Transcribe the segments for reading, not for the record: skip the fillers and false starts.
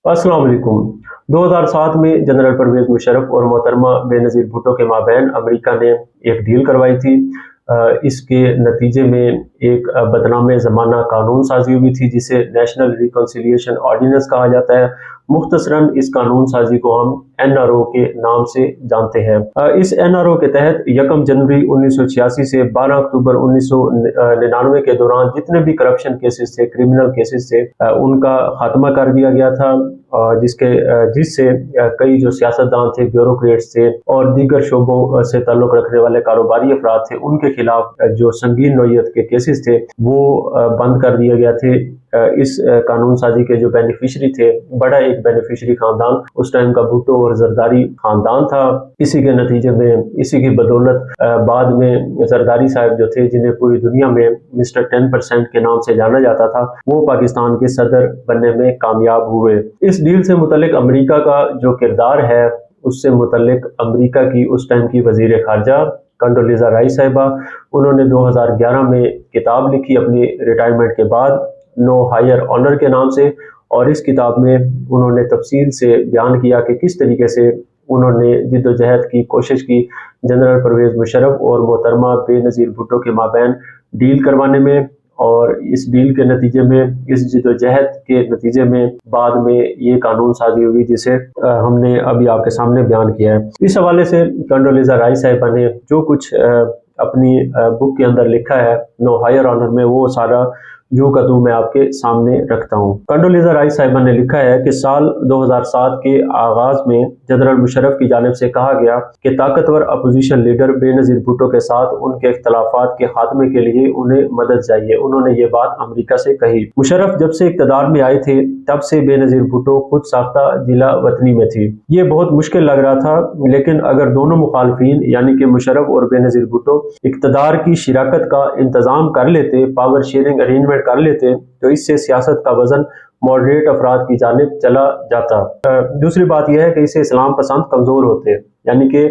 अस्सलाम वालेकुम। 2007 में जनरल परवेज मुशर्रफ और मोहतरमा बेनज़ीर भुट्टो के माबैन अमेरिका ने एक डील करवाई थी। इसके नतीजे में एक बदनाम ज़माना कानून साजी हुई थी जिसे नेशनल रिकन्सिलिएशन ऑर्डिनेंस कहा जाता है। मुख्तसरन इस कानून साजी को हम NRO के नाम से जानते हैं। इस NRO के तहत 1 जनवरी 1986 से 12 अक्टूबर 1999 के दौरान जितने भी करप्शन केसेस थे, क्रिमिनल केसेस थे, उनका खात्मा कर दिया गया था, जिससे कई जो सियासतदान थे, ब्यूरोक्रेट्स थे और दीगर शोबों से ताल्लुक रखने वाले कारोबारी अफराद थे, उनके खिलाफ जो संगीन नौयत के केसेस थे वो बंद कर दिए गए थे। इस कानून साजी के जो बेनिफिशरी थे, बड़ा एक बेनिफिशरी खानदान उस टाइम का भुट्टो और जरदारी खानदान था। इसी के नतीजे में, इसी की बदौलत बाद में जरदारी साहब जो थे, जिन्हें पूरी दुनिया में मिस्टर 10% के नाम से जाना जाता था, वो पाकिस्तान के सदर बनने में कामयाब हुए। इस डील से मुतल्लिक अमेरिका का जो किरदार है, उससे मुतल्लिक अमेरिका की उस टाइम की वजीर खारजा कंडोलीजा राइस साहिबा, उन्होंने 2011 में किताब लिखी अपनी रिटायरमेंट के बाद, नो हायर ऑनर के नाम से, और इस किताब में उन्होंने तफसील से बयान किया कि किस तरीके से उन्होंने जिद्दोजहद की कोशिश की जनरल परवेज मुशर्रफ और मोहतरमा बेनज़ीर भुट्टो के माबैन डील करवाने में, और इस डील के नतीजे में, इस जिद्दोजहद के नतीजे में बाद में ये कानून साजी हुई जिसे हमने अभी आपके सामने बयान किया है। इस हवाले से कंडोलीजा राइस साहिबा ने जो कुछ अपनी बुक के अंदर लिखा है नो हायर ऑनर में, वो सारा जो का मैं आपके सामने रखता हूँ। कंडोलीजा राइस साहिबा ने लिखा है कि साल 2007 के आगाज में जनरल मुशर्रफ की जानिब से कहा गया कि ताकतवर अपोजिशन लीडर बेनज़ीर भुट्टो के साथ उनके इख्तलाफात के खात्मे के लिए उन्हें मदद चाहिए। उन्होंने ये बात अमेरिका से कही। मुशर्रफ जब से इक़्तिदार में आए थे तब से बेनज़ीर भुट्टो खुद साख्ता जिला वतनी में थी। ये बहुत मुश्किल लग रहा था, लेकिन अगर दोनों मुखालफिन यानी कि मुशर्रफ और बेनज़ीर भुट्टो इक़्तिदार की शिराकत का इंतजाम कर लेते, पावर शेयरिंग अरेंजमेंट कर लेते, तो इससे सियासत का वजन मॉडरेट अफराद की जानिब चला जाता। दूसरी बात यह है कि इससे इस्लाम पसंद कमजोर होते, यानी कि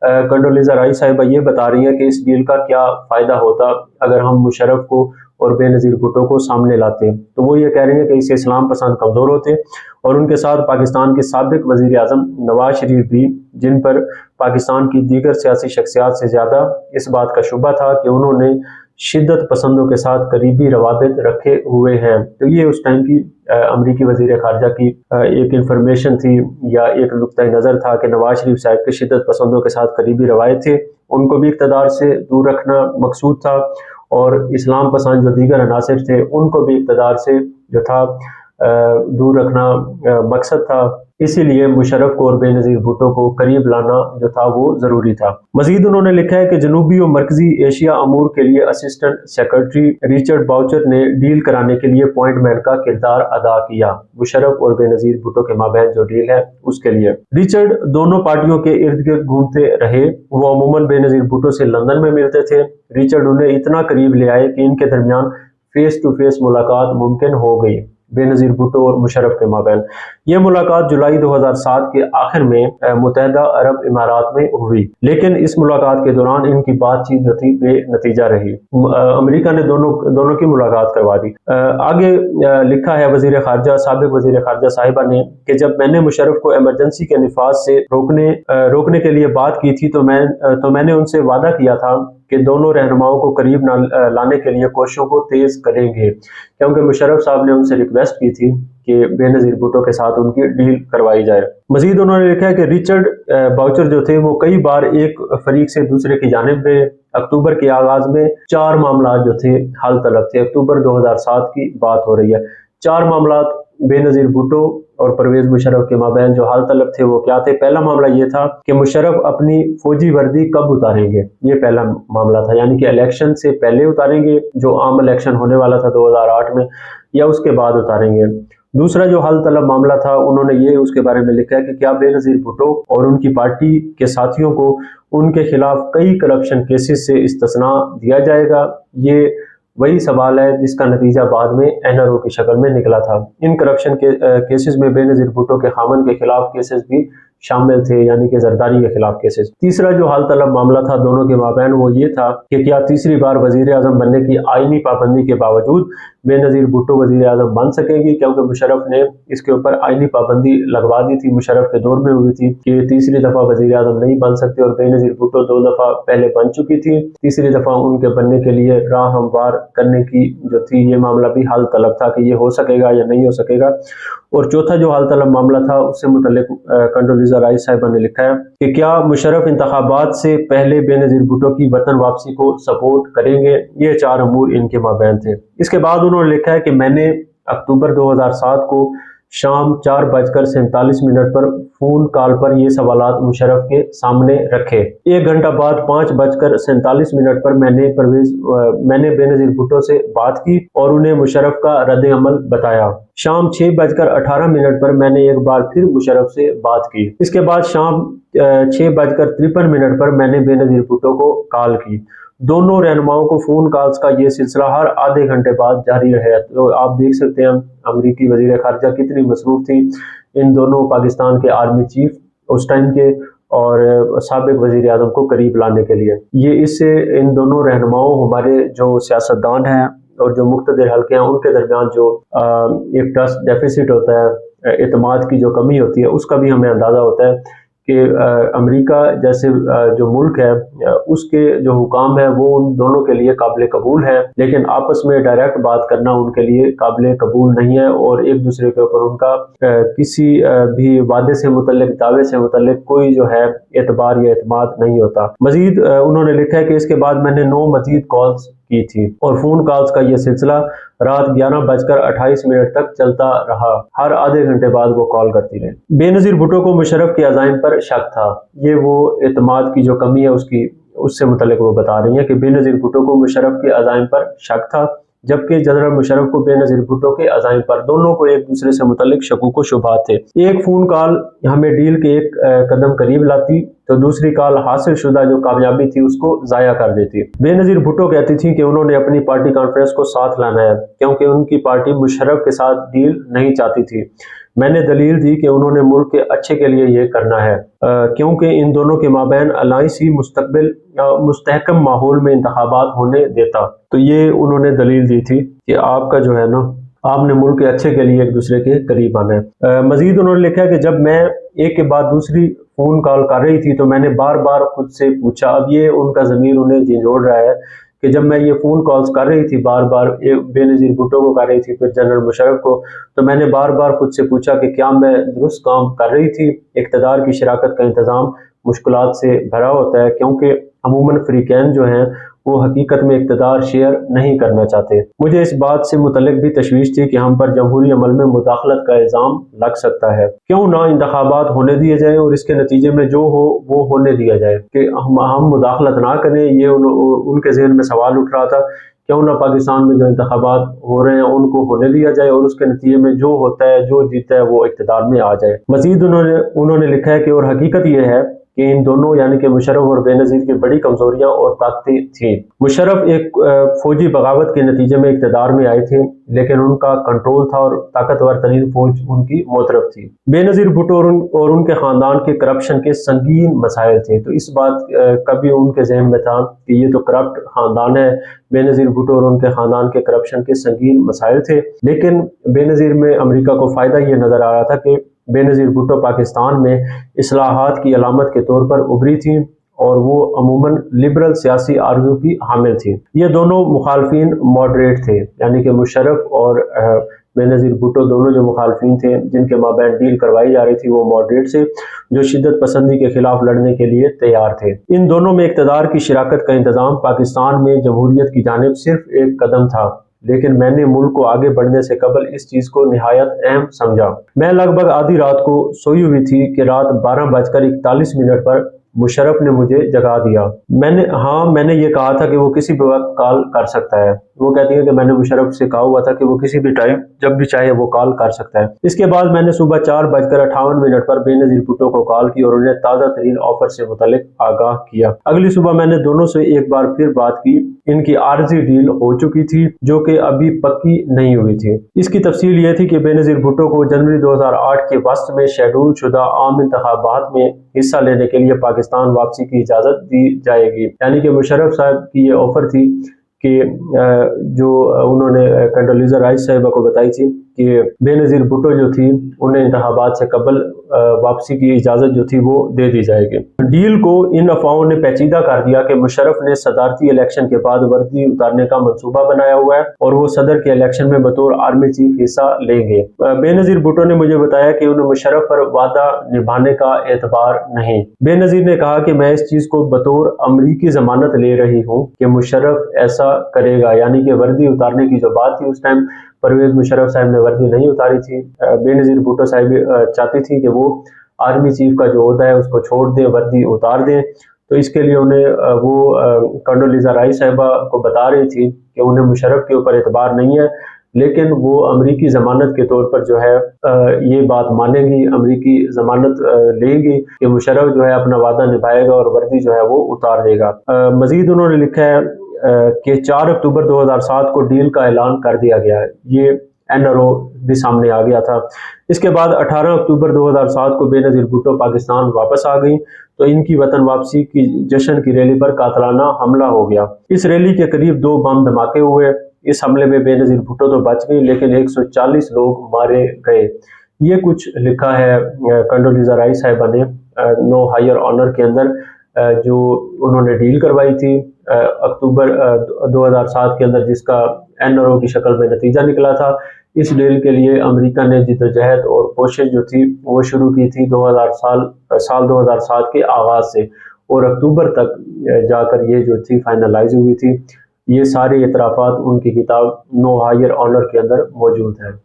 कंडोलीजा राइस साहिबा ये बता रही है कि इस डील का क्या फायदा होता अगर हम मुशर्रफ को और बेनज़ीर भुट्टो को सामने लाते। तो वो ये कह रही है कि इससे इस्लाम पसंद कमजोर होते, और उनके साथ पाकिस्तान के साबिक वजीर आज़म नवाज शरीफ भी, जिन पर पाकिस्तान की दीगर सियासी शख्सियात से ज्यादा इस बात का शुबा था कि उन्होंने शिद्दत पसंदों के साथ करीबी रवाबित रखे हुए हैं। तो ये उस टाइम की अमरीकी वजीर खारजा की एक इंफॉर्मेशन थी या एक नुक्ता नज़र था कि नवाज शरीफ साहब के शिद्दत पसंदों के साथ करीबी रवायत थे, उनको भी इक़्तिदार से दूर रखना मकसूद था, और इस्लाम पसंद जो दीगर अनासिर थे उनको भी इक़्तिदार से जो था दूर रखना मकसद था। इसीलिए मुशर्रफ को और बेनज़ीर भुट्टो को करीब लाना जो था वो जरूरी था। मजीद उन्होंने लिखा है कि जनूबी और मरकजी एशिया अमूर के लिए असिस्टेंट सेक्रेटरी रिचर्ड बाउचर ने डील कराने के लिए पॉइंट मैन का किरदार अदा किया, मुशर्रफ और बेनज़ीर भुट्टो के माबैन जो डील है उसके लिए। रिचर्ड दोनों पार्टियों के इर्द गिर्द घूमते रहे। वो अमूमन बेनज़ीर भुट्टो से लंदन में मिलते थे। रिचर्ड उन्हें इतना करीब ले आए कि इनके दरमियान फेस टू फेस मुलाकात मुमकिन हो गई बेनज़ीर भुट्टो और मुशर्रफ के माबैन। यह मुलाकात जुलाई 2007 के आखिर में मुत्तहदा अरब इमारात में हुई, लेकिन इस मुलाकात के दौरान इनकी बातचीत जो थी बेनतीजा रही। अमेरिका ने दोनों की मुलाकात करवा दी। आगे लिखा है वजीर खारजा, साबिक वजीर खारजा साहिबा ने कि जब मैंने मुशर्रफ को इमरजेंसी के निफाज से रोकने के लिए बात की थी तो मैंने उनसे वादा किया था कि दोनों रहनुमाओं को करीब लाने के लिए कोशिशों को तेज करेंगे, क्योंकि मुशर्रफ साहब ने उनसे रिक्वेस्ट की थी कि बेनज़ीर भुट्टो के साथ उनकी डील करवाई जाए। मजीद उन्होंने लिखा है कि रिचर्ड बाउचर जो थे वो कई बार एक फरीक से दूसरे की जानिब गए। अक्टूबर के आगाज में 4 मामला जो थे हल तलब थे। अक्टूबर 2007 की बात हो रही है। 4 मामला बेनज़ीर भुट्टो और परवेज मुशर्रफ के माबैन जो हाल तलब थे वो क्या थे। पहला मामला ये था कि मुशर्रफ अपनी फौजी वर्दी कब उतारेंगे, ये पहला मामला था, यानी कि इलेक्शन से पहले उतारेंगे, जो आम इलेक्शन होने वाला था 2008 में, या उसके बाद उतारेंगे। दूसरा जो हाल तलब मामला था, उन्होंने ये उसके बारे में लिखा है कि क्या बेनज़ीर भुट्टो और उनकी पार्टी के साथियों को उनके खिलाफ कई करप्शन केसेस से इस्तिस्ना दिया जाएगा। ये वही सवाल है जिसका नतीजा बाद में NRO की शक्ल में निकला था। इन करप्शन के केसेस में बेनज़ीर भुट्टो के खामन के खिलाफ केसेस भी शामिल थे, यानी कि जरदारी के खिलाफ केसेस। तीसरा जो हाल तलब मामला था दोनों के माबैन वो ये था कि क्या तीसरी बार वजीर आजम बनने की आईनी पाबंदी के बावजूद बेनज़ीर भुट्टो वजीर आजम बन सकेंगी, क्योंकि मुशर्रफ ने इसके ऊपर आईनी पाबंदी लगवा दी थी, मुशर्रफ के दौर में हुई थी कि तीसरी दफा वजीर आजम नहीं बन सकते, और बेनज़ीर भुट्टो 2 दफा पहले बन चुकी थी, तीसरी दफा उनके बनने के लिए राह हमवार करने की जो थी ये मामला भी हाल तलब था कि ये हो सकेगा या नहीं हो सकेगा। और चौथा जो हाल तलब मामला था उससे मुतल्लिक कंडोलीज़ा राइस साहिबा ने लिखा है कि क्या मुशर्रफ इंतखाबात से पहले बेनज़ीर भुट्टो की वतन वापसी को सपोर्ट करेंगे। ये 4 अमूर इनके माबैन थे। इसके बाद उन्होंने लिखा है कि मैंने अक्टूबर 2007 को शाम 4:47 पर फोन कॉल पर ये सवालात मुशर्रफ के सामने रखे। 1 घंटा बाद 5:47 पर मैंने बेनज़ीर भुट्टो से बात की और उन्हें मुशर्रफ का रद्द अमल बताया। शाम 6:18 पर मैंने एक बार फिर मुशर्रफ से बात की। इसके बाद शाम 6:53 पर मैंने बेनज़ीर भुट्टो को कॉल की। दोनों रहनुमाओं को फोन कॉल्स का ये सिलसिला हर आधे घंटे बाद जारी रहा। तो आप देख सकते हैं अमरीकी वजीर खारजा कितनी मसरूफ थी इन दोनों पाकिस्तान के आर्मी चीफ उस टाइम के और साबिक वजीर आजम को करीब लाने के लिए। ये इससे इन दोनों रहनुमाओं हमारे जो सियासतदान हैं और जो मुख्तलिफ हल्के हैं उनके दरमियान जो एक ट्रस्ट डेफिसिट होता है, एतमाद की जो कमी होती है, उसका भी हमें अंदाज़ा होता है कि अमेरिका जैसे जो मुल्क है उसके जो हुकाम है वो उन दोनों के लिए काबिल कबूल है, लेकिन आपस में डायरेक्ट बात करना उनके लिए काबिल कबूल नहीं है और एक दूसरे के ऊपर उनका किसी भी वादे से मुतल्लिक, दावे से मुतल्लिक कोई जो है एतबार या एतमाद नहीं होता। मजीद उन्होंने लिखा है कि इसके बाद मैंने 9 मजीद कॉल्स की थी और फोन कॉल्स का यह सिलसिला रात 11:28 तक चलता रहा। हर आधे घंटे बाद वो कॉल करती रही। बेनज़ीर भुट्टो को मुशर्रफ के अज़ाइम पर शक था। ये वो एतमाद की जो कमी है उससे मुतल्लिक वो बता रही है कि बेनज़ीर भुट्टो को मुशर्रफ के अज़ाइम पर शक था, जबकि जनरल मुशर्रफ को बेनज़ीर भुट्टो के अज़ाइम पर, दोनों को एक दूसरे से मुतल्लिक शकूक व शुबहात थे। एक फोन कॉल हमें डील के एक कदम करीब लाती तो दूसरी कॉल हासिल शुदा जो कामयाबी थी उसको ज़ाया कर देती। बेनज़ीर भुट्टो कहती थी कि उन्होंने अपनी पार्टी कॉन्फ्रेंस को साथ लाना है क्योंकि उनकी पार्टी मुशर्रफ के साथ डील नहीं चाहती थी। मैंने दलील दी कि उन्होंने मुल्क के अच्छे के लिए ये करना है क्योंकि इन दोनों के माबैन अलायंस ही मुस्तहकम माहौल में इंतखाबात होने देता। तो ये उन्होंने दलील दी थी कि आपका जो है ना, आपने मुल्क के अच्छे के लिए एक दूसरे के करीब आना है। मजीद उन्होंने लिखा है कि जब मैं एक के बाद दूसरी फोन कॉल कर रही थी तो मैंने बार बार खुद से पूछा, अब ये उनका ज़मीर उन्हें झिंझोड़ रहा है कि जब मैं ये फ़ोन कॉल्स कर रही थी, बार बार बेनज़ीर भुट्टो को कर रही थी, फिर जनरल मुशर्रफ को, तो मैंने बार बार खुद से पूछा कि क्या मैं दुरुस्त काम कर रही थी। इक़्तिदार की शराकत का इंतज़ाम मुश्किलात से भरा होता है क्योंकि अमूमन फ्रीकैन जो हैं वो हकीकत में इक़्तिदार शेयर नहीं करना चाहते। मुझे इस बात से मुतल्लिक भी तशवीश थी कि हम पर जमहूरी अमल में मुदाखलत का इल्ज़ाम लग सकता है। क्यों ना इंतखाबात होने दिए जाए और इसके नतीजे में जो हो वो होने दिया जाए, कि हम मुदाखलत ना करें। ये उनके ज़हन में सवाल उठ रहा था, क्यों ना पाकिस्तान में जो इंतखाबात हो रहे हैं उनको होने दिया जाए और उसके नतीजे में जो होता है, जो जीता है, वो इक़्तिदार में आ जाए। मज़ीद उन्होंने लिखा है कि और हकीकत ये है कि इन दोनों यानी कि मुशर्रफ और बेनज़ीर की बड़ी कमजोरियां और ताकतें थीं। मुशर्रफ एक फौजी बगावत के नतीजे में इक़्तिदार में आए थे, लेकिन उनका कंट्रोल था और ताकतवर तरीन फौज उनकी मोतरफ थी। बेनज़ीर भुट्टो और उनके ख़ानदान के करप्शन के संगीन मसाइल थे। तो इस बात कभी उनके जहन में था कि ये तो करप्ट ख़ानदान है। बेनज़ीर भुट्टो और उनके ख़ानदान के करप्शन के संगीन मसाइल थे, लेकिन बेनज़ीर में अमेरिका को फ़ायदा ये नज़र आ रहा था कि बेनज़ीर भुट्टो पाकिस्तान में इस्लाहात की अलामत के तौर पर उभरी थी और वो अमूमन लिबरल सियासी आरज़ू की हामिल थी। ये दोनों मुखालफिन मॉडरेट थे, यानी कि मुशर्रफ और बेनज़ीर भुट्टो दोनों जो मुखालफिन थे जिनके माबैन डील करवाई जा रही थी वो मॉडरेट से, जो शिद्दत पसंदी के खिलाफ लड़ने के लिए तैयार थे। इन दोनों में इक़्तिदार की शराकत का इंतज़ाम पाकिस्तान में जमहूरियत की जानिब सिर्फ एक कदम था, लेकिन मैंने मुल्क को आगे बढ़ने से कबल इस चीज़ को निहायत अहम समझा। मैं लगभग आधी रात को सोई हुई थी कि रात 12:41 पर मुशर्रफ ने मुझे जगा दिया। मैंने ये कहा था कि वो किसी भी वक्त कॉल कर सकता है। वो कहती है कि मैंने मुशर्रफ से कहा हुआ था कि वो किसी भी टाइम जब भी चाहे वो कॉल कर सकता है। इसके बाद मैंने सुबह 4:58 पर बेनज़ीर भुट्टो को कॉल की और उन्हें ताज़ा तरीन ऑफर से मुतालिक आगाह किया। अगली सुबह मैंने दोनों से एक बार फिर बात की। इनकी आर्जी डील हो चुकी थी जो कि अभी पक्की नहीं हुई थी। इसकी तफसील ये थी कि बेनज़ीर भुट्टो को जनवरी 2008 के वस्त में शेड्यूल शुदा आम इंतखाबात में हिस्सा लेने के लिए पाकिस्तान वापसी की इजाज़त दी जाएगी। यानी कि मुशर्रफ साहब की ये ऑफर थी कि जो उन्होंने कंडोलीज़ा राइस साहिबा को बताई थी कि बेनज़ीर भुट्टो जो थी उन्हें इंतखाबात से कबल वापसी की इजाज़त जो थी वो दे दी जाएगी। डील को इन अफवाहों ने पेचीदा कर दिया कि मुशर्रफ ने सदारती इलेक्शन के बाद वर्दी उतारने का मंसूबा बनाया हुआ है और वो सदर के इलेक्शन में बतौर आर्मी चीफ हिस्सा लेंगे। बेनज़ीर भुट्टो ने मुझे बताया कि उन्हें मुशर्रफ पर वादा निभाने का एतबार नहीं। बेनज़ीर ने कहा कि मैं इस चीज़ को बतौर अमरीकी जमानत ले रही हूँ कि मुशर्रफ ऐसा करेगा। यानी कि वर्दी उतारने की जो बात थी उस टाइम परवेज मुशर्रफ साहब ने वर्दी नहीं उतारी थी। बेनज़ीर भुट्टो साहब चाहती थी कि वो आर्मी चीफ का जो ओहदा है उसको छोड़ दें, वर्दी उतार दें। तो इसके लिए उन्हें वो कंडोलीज़ा राइस साहिबा को बता रही थी कि उन्हें मुशर्रफ के ऊपर एतबार नहीं है, लेकिन वो अमरीकी ज़मानत के तौर पर जो है ये बात मानेंगी, अमरीकी ज़मानत लेंगी कि मुशर्रफ जो है अपना वादा निभाएगा और वर्दी जो है वो उतार देगा। मज़ीद उन्होंने लिखा है कि 4 अक्टूबर 2007 को डील का ऐलान कर दिया गया है। ये NRO भी सामने आ गया था। इसके बाद 18 अक्टूबर 2007 को बेनज़ीर भुट्टो पाकिस्तान वापस आ गई तो इनकी वतन वापसी की जश्न की रैली पर कातलाना हमला हो गया। इस रैली के करीब 2 बम धमाके हुए। इस हमले में बेनज़ीर भुट्टो तो बच गई लेकिन 140 लोग मारे गए। ये कुछ लिखा है कंडोलीज़ा राइस साहिबा ने नो हायर ऑनर के अंदर जो उन्होंने डील करवाई थी अक्टूबर 2007 के अंदर, जिसका NRO की शक्ल में नतीजा निकला था। इस डील के लिए अमेरिका ने जिद्दोजहद और कोशिश जो थी वो शुरू की थी साल 2007 के आगाज से और अक्टूबर तक जाकर ये जो थी फाइनलाइज हुई थी। ये सारे इतराफ़ात उनकी किताब नो हायर ऑनर के अंदर मौजूद है।